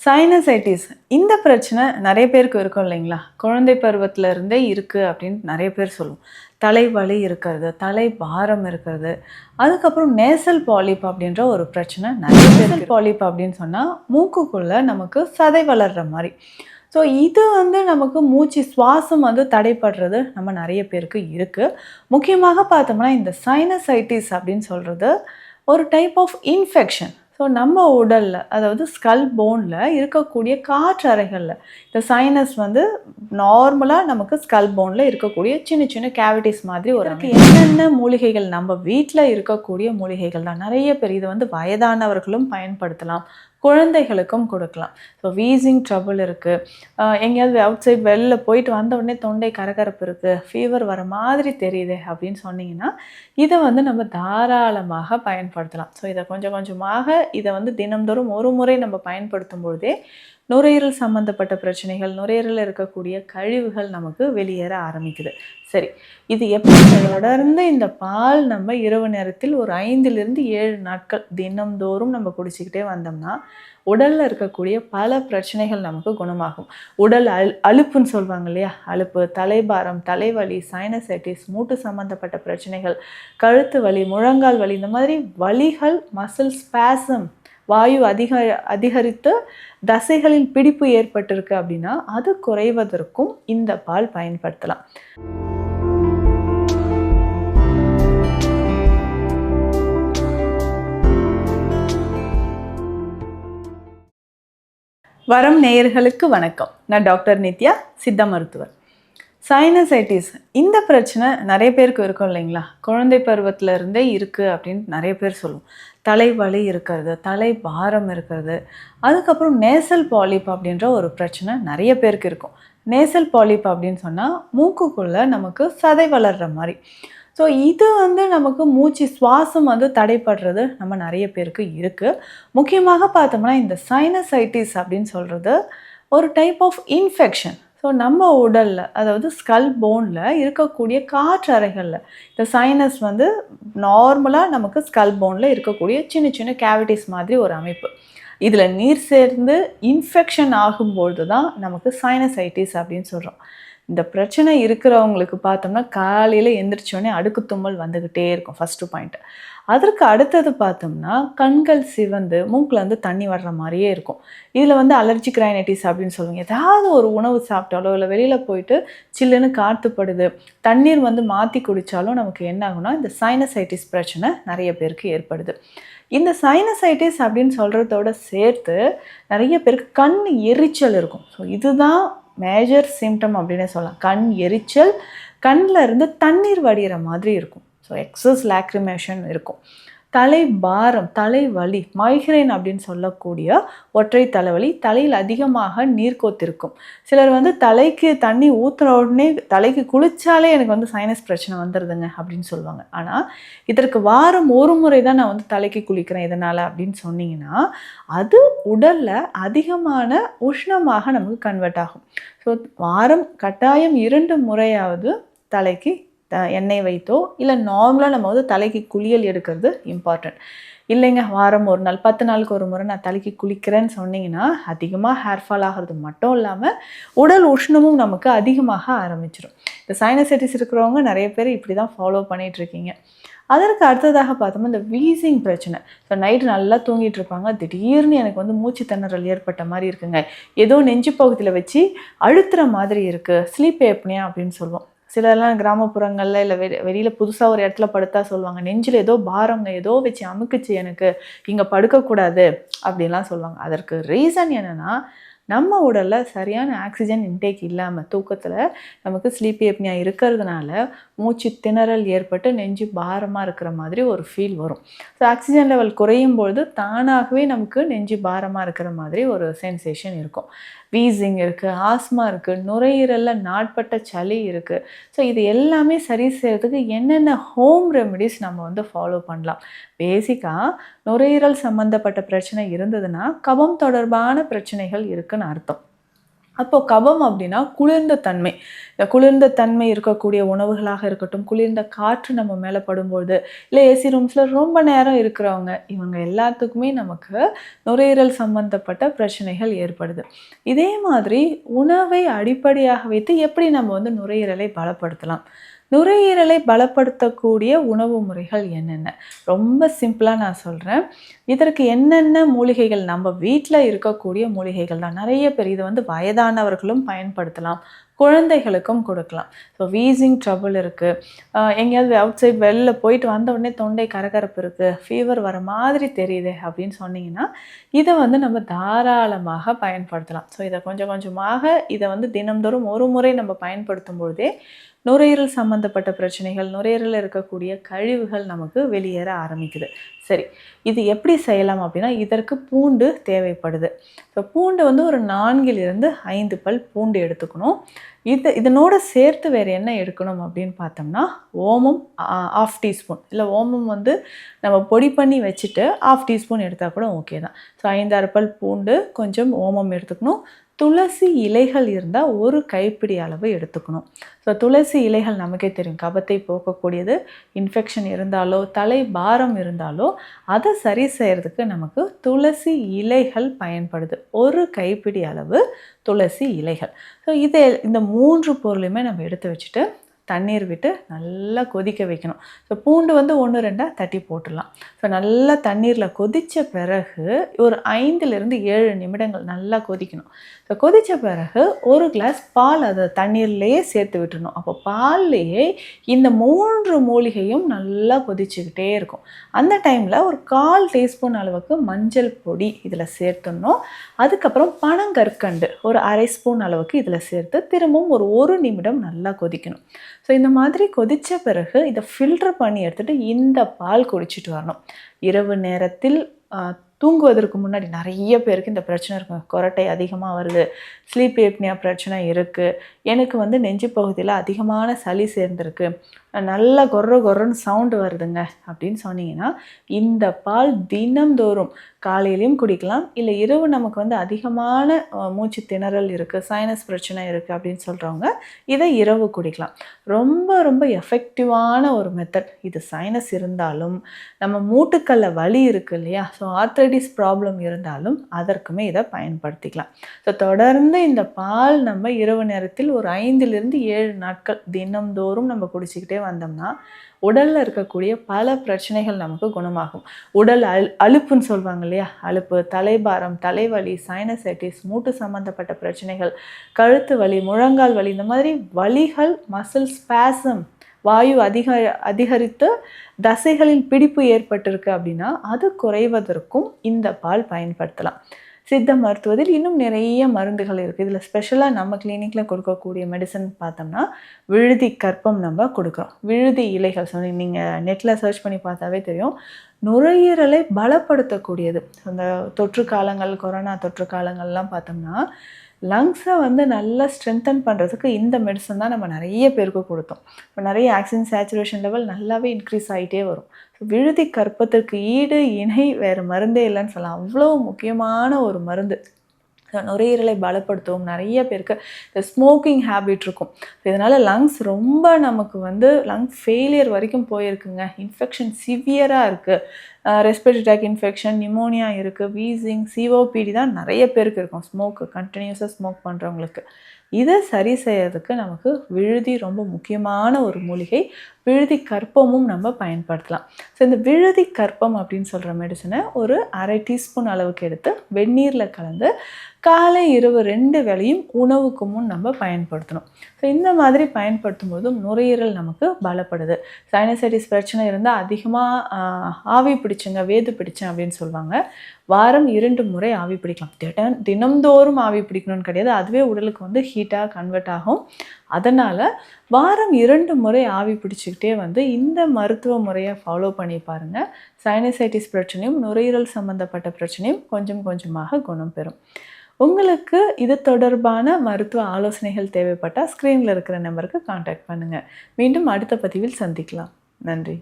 Sinusitis இந்த பிரச்சனை நிறைய பேருக்கு இருக்கும் இல்லைங்களா? குழந்தை பருவத்துல இருந்தே இருக்கு அப்படின்னு நிறைய பேர் சொல்லுவோம். தலைவலி இருக்கிறது, தலை பாரம் இருக்கிறது, அதுக்கப்புறம் நேசல் பாலிப் அப்படின்ற ஒரு பிரச்சனை நிறைய பேருக்கு. பாலிப் அப்படின்னு சொன்னால் மூக்குக்குள்ள நமக்கு சதை வளர்ற மாதிரி. ஸோ இது நமக்கு மூச்சு சுவாசம் தடைப்படுறது நம்ம நிறைய பேருக்கு இருக்குது. முக்கியமாக பார்த்தோம்னா இந்த சைனசைட்டிஸ் அப்படின்னு சொல்கிறது ஒரு டைப் ஆஃப் இன்ஃபெக்ஷன். ஸோ நம்ம உடலில், அதாவது ஸ்கல் போனில் இருக்கக்கூடிய காற்று அறைகளில் இந்த சைனஸ் நார்மலாக நமக்கு ஸ்கல் போனில் இருக்கக்கூடிய சின்ன சின்ன கேவிட்டிஸ் மாதிரி ஒரு என்னென்ன மூலிகைகள் நம்ம வீட்டில் இருக்கக்கூடிய மூலிகைகள் தான். நிறைய பேர் இதை வயதானவர்களும் பயன்படுத்தலாம், குழந்தைகளுக்கும் கொடுக்கலாம். ஸோ வீசிங் ட்ரபிள் இருக்குது, எங்கேயாவது அவுட் சைட் வெளில போயிட்டு வந்த உடனே தொண்டை கரகரப்பு இருக்குது, ஃபீவர் வர மாதிரி தெரியுது அப்படின்னு சொன்னிங்கன்னா இதை நம்ம தாராளமாக பயன்படுத்தலாம். ஸோ இதை கொஞ்சம் கொஞ்சமாக இதை தினம்தோறும் ஒரு முறை நம்ம பயன்படுத்தும் பொழுதே நுரையீரல் சம்மந்தப்பட்ட பிரச்சனைகள், நுரையீரலில் இருக்கக்கூடிய கழிவுகள் நமக்கு வெளியேற ஆரம்பிக்குது. சரி, இது எப்படி தொடர்ந்து இந்த பால் நம்ம இரவு நேரத்தில் ஒரு 5லிருந்து 7 நாட்கள் தினம்தோறும் நம்ம குடிச்சிக்கிட்டே வந்தோம்னா உடலில் இருக்கக்கூடிய பல பிரச்சனைகள் நமக்கு குணமாகும். உடல் அலுப்புன்னு சொல்லுவாங்க இல்லையா? அலுப்பு, தலைபாரம், தலைவலி, சைனசைட்டிஸ், மூட்டு சம்மந்தப்பட்ட பிரச்சனைகள், கழுத்து வலி, முழங்கால் வலி, இந்த மாதிரி வலிகள், மசில் ஸ்பாசம், வாயு அதிகரித்து தசைகளில் பிடிப்பு ஏற்பட்டிருக்கு அப்படின்னா அது குறைவதற்கும் இந்த பால் பயன்படுத்தலாம். வரம் நேயர்களுக்கு வணக்கம். நான் டாக்டர் நித்யா, சித்த மருத்துவர். சைனசைட்டிஸ் இந்த பிரச்சனை நிறைய பேருக்கு இருக்கும் இல்லைங்களா? குழந்தை பருவத்தில் இருந்தே இருக்குது அப்படின்னு நிறைய பேர் சொல்லுவோம். தலைவலி இருக்கிறது, தலை பாரம் இருக்கிறது, அதுக்கப்புறம் நேசல் பாலிப் அப்படின்ற ஒரு பிரச்சனை நிறைய பேருக்கு இருக்கும். நேசல் பாலிப் அப்படின்னு சொன்னால் மூக்குக்குள்ளே நமக்கு சதை வளர்கிற மாதிரி. ஸோ இது நமக்கு மூச்சு சுவாசம் தடைப்படுறது நம்ம நிறைய பேருக்கு இருக்குது. முக்கியமாக பார்த்தோம்னா இந்த சைனசைட்டிஸ் அப்படின்னு சொல்கிறது ஒரு டைப் ஆஃப் இன்ஃபெக்ஷன். ஸோ நம்ம உடலில், அதாவது ஸ்கல் போனில் இருக்கக்கூடிய காற்று அறைகளில் இந்த சைனஸ் நார்மலாக நமக்கு ஸ்கல் போனில் இருக்கக்கூடிய சின்ன சின்ன கேவிட்டிஸ் மாதிரி ஒரு அமைப்பு. இதில் நீர் சேர்ந்து இன்ஃபெக்ஷன் ஆகும்பொழுது தான் நமக்கு சைனசைட்டிஸ் அப்படின்னு சொல்கிறோம். இந்த பிரச்சனை இருக்கிறவங்களுக்கு பார்த்தோம்னா காலையில் எந்திரிச்சோடனே அடுக்கு தும்மல் வந்துக்கிட்டே இருக்கும், ஃபஸ்ட்டு பாயிண்ட்டு. அதற்கு அடுத்தது பார்த்தோம்னா கண்கள் சிவந்து மூக்கில் தண்ணி வர்ற மாதிரியே இருக்கும். இதில் அலர்ஜிக் ரைனைட்டிஸ் அப்படின்னு சொல்லுவாங்க. ஏதாவது ஒரு உணவு சாப்பிட்டாலோ இல்லை வெளியில் போயிட்டு சில்லுன்னு காற்றுப்படுது, தண்ணீர் மாற்றி குடித்தாலும் நமக்கு என்ன ஆகுனா இந்த சைனசைட்டிஸ் பிரச்சனை நிறைய பேருக்கு ஏற்படுது. இந்த சைனசைட்டிஸ் அப்படின்னு சொல்கிறதோட சேர்த்து நிறைய பேருக்கு கண் எரிச்சல் இருக்கும். ஸோ இதுதான் மேஜர் சிம்டம் அப்படின்னே சொல்லலாம். கண் எரிச்சல், கண்ணில் இருந்து தண்ணீர் வடிகிற மாதிரி இருக்கும். ஸோ எக்ஸஸ் லாக்ரிமேஷன் இருக்கும். தலை பாரம், தலைவலி, மைக்ரைன் அப்படின்னு சொல்லக்கூடிய ஒற்றை தலைவலி, தலையில் அதிகமாக நீர் கோத்திருக்கும். சிலர் தலைக்கு தண்ணி ஊற்றுற உடனே தலைக்கு குளித்தாலே எனக்கு சைனஸ் பிரச்சனை வந்துடுதுங்க அப்படின்னு சொல்லுவாங்க. ஆனால் இதற்கு வாரம் ஒரு முறை தான் நான் தலைக்கு குளிக்கிறேன் இதனால் அப்படின்னு சொன்னீங்கன்னா அது உடலில் அதிகமான உஷ்ணமாக நமக்கு கன்வெர்ட் ஆகும். ஸோ வாரம் கட்டாயம் 2 முறையாவது தலைக்கு எண்ணெய் வைத்தோ இல்லை நார்மலாக நம்ம தலைக்கு குளியல் எடுக்கிறது இம்பார்ட்டண்ட். இல்லைங்க வாரம் ஒரு நாள், 10 நாளுக்கு ஒரு முறை நான் தலைக்கு குளிக்கிறேன்னு சொன்னிங்கன்னா அதிகமாக ஹேர் ஃபால் ஆகிறது மட்டும் இல்லாமல் உடல் உஷ்ணமும் நமக்கு அதிகமாக ஆரம்பிச்சிடும். இந்த சைனசைட்டிஸ் இருக்கிறவங்க நிறைய பேர் இப்படி தான் ஃபாலோ பண்ணிகிட்ருக்கீங்க. அதற்கு அடுத்ததாக பார்த்தோம்னா இந்த வீசிங் பிரச்சனை. ஸோ நைட்டு நல்லா தூங்கிட்டு இருப்பாங்க, திடீர்னு எனக்கு மூச்சு திணறல் ஏற்பட்ட மாதிரி இருக்குங்க, ஏதோ நெஞ்சு பகுதியில் வச்சு அழுத்துற மாதிரி இருக்குது, ஸ்லீப் ஏப்னியா அப்படின்னு சொல்லுவோம். சிலர்லாம் கிராமப்புறங்களில் இல்லை வெளியில் புதுசாக ஒரு இடத்துல படுத்தா சொல்லுவாங்க, நெஞ்சில் ஏதோ பாரங்க, ஏதோ வச்சு அமுக்குச்சு, எனக்கு இங்கே படுக்கக்கூடாது அப்படின்லாம் சொல்லுவாங்க. அதற்கு ரீசன் என்னென்னா நம்ம உடலில் சரியான ஆக்சிஜன் இன்டேக் இல்லாமல் தூக்கத்தில் நமக்கு ஸ்லீப் ஏப்னியா இருக்கிறதுனால மூச்சு திணறல் ஏற்பட்டு நெஞ்சு பாரமாக இருக்கிற மாதிரி ஒரு ஃபீல் வரும். ஸோ ஆக்சிஜன் லெவல் குறையும் பொழுது தானாகவே நமக்கு நெஞ்சு பாரமாக இருக்கிற மாதிரி ஒரு சென்சேஷன் இருக்கும். வீசிங் இருக்குது, ஆஸ்மா இருக்குது, நுரையீரலில் நாட்பட்ட சளி இருக்குது. ஸோ இது எல்லாமே சரி செய்கிறதுக்கு என்னென்ன ஹோம் ரெமெடிஸ் நம்ம ஃபாலோ பண்ணலாம். பேசிக்காக நுரையீரல் சம்மந்தப்பட்ட பிரச்சனை இருந்ததுன்னா கபம் தொடர்பான பிரச்சனைகள் இருக்குன்னு அர்த்தம். அப்போ கபம் அப்படின்னா குளிர்ந்த தன்மை. இந்த குளிர்ந்த தன்மை இருக்கக்கூடிய உணவுகளாக இருக்கட்டும், குளிர்ந்த காற்று நம்ம மேலே படும்போது, இல்லை ஏசி ரூம்ஸ்ல ரொம்ப நேரம் இருக்கிறவங்க, இவங்க எல்லாத்துக்குமே நமக்கு நுரையீரல் சம்பந்தப்பட்ட பிரச்சனைகள் ஏற்படுது. இதே மாதிரி உணவை அடிப்படையாக வைத்து எப்படி நம்ம வந்து நுரையீரலை பலப்படுத்தலாம்? நுரையீரலை பலப்படுத்தக்கூடிய உணவு முறைகள் என்னென்ன? ரொம்ப சிம்பிளாக நான் சொல்கிறேன். இதற்கு என்னென்ன மூலிகைகள் நம்ம வீட்டில் இருக்கக்கூடிய மூலிகைகள் தான். நிறைய பேர் இதை வந்து வயதானவர்களும் பயன்படுத்தலாம், குழந்தைகளுக்கும் கொடுக்கலாம். ஸோ வீசிங் ட்ரபிள் இருக்குது, எங்கேயாவது அவுட் சைட் வெளில போயிட்டு வந்த உடனே தொண்டை கரகரப்பு இருக்குது, ஃபீவர் வர மாதிரி தெரியுது அப்படின்னு சொன்னீங்கன்னா, இதை வந்து நம்ம தாராளமாக பயன்படுத்தலாம். ஸோ இதை கொஞ்சம் கொஞ்சமாக இதை வந்து தினம்தோறும் ஒரு முறை நம்ம பயன்படுத்தும் பொழுதே நுரையீரல் சம்மந்தப்பட்ட பிரச்சனைகள், நுரையீரலில் இருக்கக்கூடிய கழிவுகள் நமக்கு வெளியேற ஆரம்பிக்குது. சரி, இது எப்படி செய்யலாம் அப்படின்னா, இதற்கு பூண்டு தேவைப்படுது. ஸோ பூண்டு வந்து ஒரு 4லிருந்து 5 பல் பூண்டு எடுத்துக்கணும். இதனோட சேர்த்து வேறு என்ன எடுக்கணும் அப்படின்னு பார்த்தோம்னா, ஓமம் 1/2 டீஸ்பூன், இல்லை ஓமம் வந்து நம்ம பொடி பண்ணி வச்சுட்டு 1/2 டீஸ்பூன் எடுத்தால் கூட ஓகே தான். ஸோ 5-6 பல் பூண்டு, கொஞ்சம் ஓமம் எடுத்துக்கணும். துளசி இலைகள் இருந்தால் ஒரு கைப்பிடி அளவு எடுத்துக்கணும். ஸோ துளசி இலைகள் நமக்கே தெரியும், கபத்தை போக்கக்கூடியது. இன்ஃபெக்ஷன் இருந்தாலோ தலை பாரம் இருந்தாலோ அதை சரி செய்கிறதுக்கு நமக்கு துளசி இலைகள் பயன்படுது. ஒரு கைப்பிடி அளவு துளசி இலைகள். ஸோ இந்த 3 பொருளையுமே நம்ம எடுத்து வச்சுட்டு தண்ணீர் விட்டு நல்லா கொதிக்க வைக்கணும். ஸோ பூண்டு வந்து 1-2 தட்டி போட்டுடலாம். ஸோ நல்லா தண்ணீரில் கொதித்த பிறகு ஒரு 5லிருந்து 7 நிமிடங்கள் நல்லா கொதிக்கணும். ஸோ கொதித்த பிறகு ஒரு கிளாஸ் பால் அதை தண்ணீர்லேயே சேர்த்து விட்டுடணும். அப்போ பால்லையே இந்த 3 மூலிகையும் நல்லா கொதிச்சுக்கிட்டே இருக்கும். அந்த டைமில் ஒரு 1/4 டீஸ்பூன் அளவுக்கு மஞ்சள் பொடி இதில் சேர்த்துடணும். அதுக்கப்புறம் பனங்கற்கண்டு ஒரு 1/2 ஸ்பூன் அளவுக்கு இதில் சேர்த்து திரும்பவும் ஒரு 1 நிமிடம் நல்லா கொதிக்கணும். ஸோ இந்த மாதிரி கொதித்த பிறகு இதை ஃபில்டர் பண்ணி எடுத்துகிட்டு இந்த பால் குடிச்சிட்டு வரணும். இரவு நேரத்தில் தூங்குவதற்கு முன்னாடி நிறைய பேருக்கு இந்த பிரச்சனை இருக்கும். கொரட்டை அதிகமாக வருது, ஸ்லீப் ஏப்னியா பிரச்சனை இருக்குது, எனக்கு வந்து நெஞ்சு பகுதியில் அதிகமான சளி சேர்ந்துருக்கு, நல்லா கொர்றன்னு சவுண்டு வருதுங்க அப்படின்னு சொன்னீங்கன்னா, இந்த பால் தினம்தோறும் காலையிலையும் குடிக்கலாம். இல்லை இரவு நமக்கு வந்து அதிகமான மூச்சு திணறல் இருக்குது, சைனஸ் பிரச்சனை இருக்குது அப்படின்னு சொல்கிறவங்க இதை இரவு குடிக்கலாம். ரொம்ப ரொம்ப எஃபெக்டிவான ஒரு மெத்தட் இது. சைனஸ் இருந்தாலும், நம்ம மூட்டுக்கல்ல வலி இருக்குது இல்லையா, ஸோ ஆர்த்ரைட்டிஸ் ப்ராப்ளம் இருந்தாலும் அதற்குமே இதை பயன்படுத்திக்கலாம். ஸோ தொடர்ந்து இந்த பால் நம்ம இரவு நேரத்தில் ஒரு 5லிருந்து 7 நாட்கள் தினம்தோறும் நம்ம குடிச்சிக்கிட்டே வந்தோம்னா உடலில் இருக்கக்கூடிய பல பிரச்சனைகள் நமக்கு குணமாகும். உடல் அலுப்புன்னு சொல்லுவாங்க இல்லையா, அலுப்பு, தலைபாரம், தலைவலி, சைனசைட்டிஸ், மூட்டு சம்மந்தப்பட்ட பிரச்சனைகள், கழுத்து வலி, முழங்கால் வலி, இந்த மாதிரி வலிகள், மசில் ஸ்பாசம், வாயு அதிகரித்து தசைகளில் பிடிப்பு ஏற்பட்டிருக்கு அப்படின்னா அது குறைவதற்கும் இந்த பால் பயன்படுத்தலாம். சித்த மருத்துவத்தில் இன்னும் நிறைய மருந்துகள் இருக்குது. இதில் ஸ்பெஷலாக நம்ம கிளினிக்கில் கொடுக்கக்கூடிய மெடிசன் பார்த்தோம்னா விழுதி கற்பம் நம்ம கொடுக்குறோம். விழுதி இலைகள் சொன்னி நீங்கள் நெட்டில் சர்ச் பண்ணி பார்த்தாவே தெரியும். நுரையீரலை பலப்படுத்தக்கூடியது. அந்த தொற்று காலங்கள், கொரோனா தொற்று காலங்கள்லாம் பார்த்தோம்னா லங்ஸை வந்து நல்லா ஸ்ட்ரென்தன் பண்ணுறதுக்கு இந்த மெடிசன் தான் நம்ம நிறைய பேருக்கு கொடுத்தோம். இப்போ நிறைய ஆக்சிஜன் சேச்சுரேஷன் லெவல் நல்லாவே இன்க்ரீஸ் ஆகிட்டே வரும். விழுதி கற்பத்திற்கு ஈடு இணை வேறு மருந்தே இல்லைன்னு சொல்லலாம். அவ்வளோ முக்கியமான ஒரு மருந்து. நுரையீரலை பலப்படுத்துவோம். நிறைய பேருக்கு இந்த ஸ்மோக்கிங் ஹேபிட் இருக்கும். இதனால் லங்ஸ் ரொம்ப நமக்கு வந்து லங்ஸ் ஃபெயிலியர் வரைக்கும் போயிருக்குங்க. இன்ஃபெக்ஷன் சிவியராக இருக்குது. ரெஸ்பிரேட்டரி ட்ராக் இன்ஃபெக்ஷன், நிமோனியா இருக்குது, வீசிங், சிஓபிடி தான் நிறைய பேருக்கு இருக்கும். கண்டினியூஸாக ஸ்மோக் பண்ணுறவங்களுக்கு. இதை சரி செய்யறதுக்கு நமக்கு விழுதி ரொம்ப முக்கியமான ஒரு மூலிகை. விழுதி கற்பமும் நம்ம பயன்படுத்தலாம். ஸோ இந்த விழுதி கற்பம் அப்படின்னு சொல்கிற மெடிசனை ஒரு 1/2 டீஸ்பூன் அளவுக்கு எடுத்து வெந்நீரில் கலந்து காலை இரவு 2 வேளையும் உணவுக்கு முன் நம்ம பயன்படுத்தணும். ஸோ இந்த மாதிரி பயன்படுத்தும் போதும் நுரையீரல் நமக்கு பலப்படுது. சைனசைட்டிஸ் பிரச்சனை இருந்தால் அதிகமாக ஆவி பிடிச்சுங்க, வேது பிடிச்சேன் அப்படின்னு சொல்லுவாங்க. வாரம் 2 முறை ஆவி பிடிக்கலாம். தினம்தோறும் ஆவி பிடிக்கணும்னு கிடையாது. அதுவே உடலுக்கு வந்து ஹீட்டாக கன்வெர்ட் ஆகும். அதனால் வாரம் 2 முறை ஆவி பிடிச்சிக்கிட்டே வந்து இந்த மருத்துவ முறையை ஃபாலோ பண்ணி பாருங்கள். சைனசைட்டிஸ் பிரச்சனையும் நுரையீரல் சம்மந்தப்பட்ட பிரச்சனையும் கொஞ்சம் கொஞ்சமாக குணம் பெறும். உங்களுக்கு இது தொடர்பான மருத்துவ ஆலோசனைகள் தேவைப்பட்டால் ஸ்க்ரீனில் இருக்கிற நம்பருக்கு கான்டாக்ட் பண்ணுங்கள். மீண்டும் அடுத்த பதிவில் சந்திக்கலாம். நன்றி.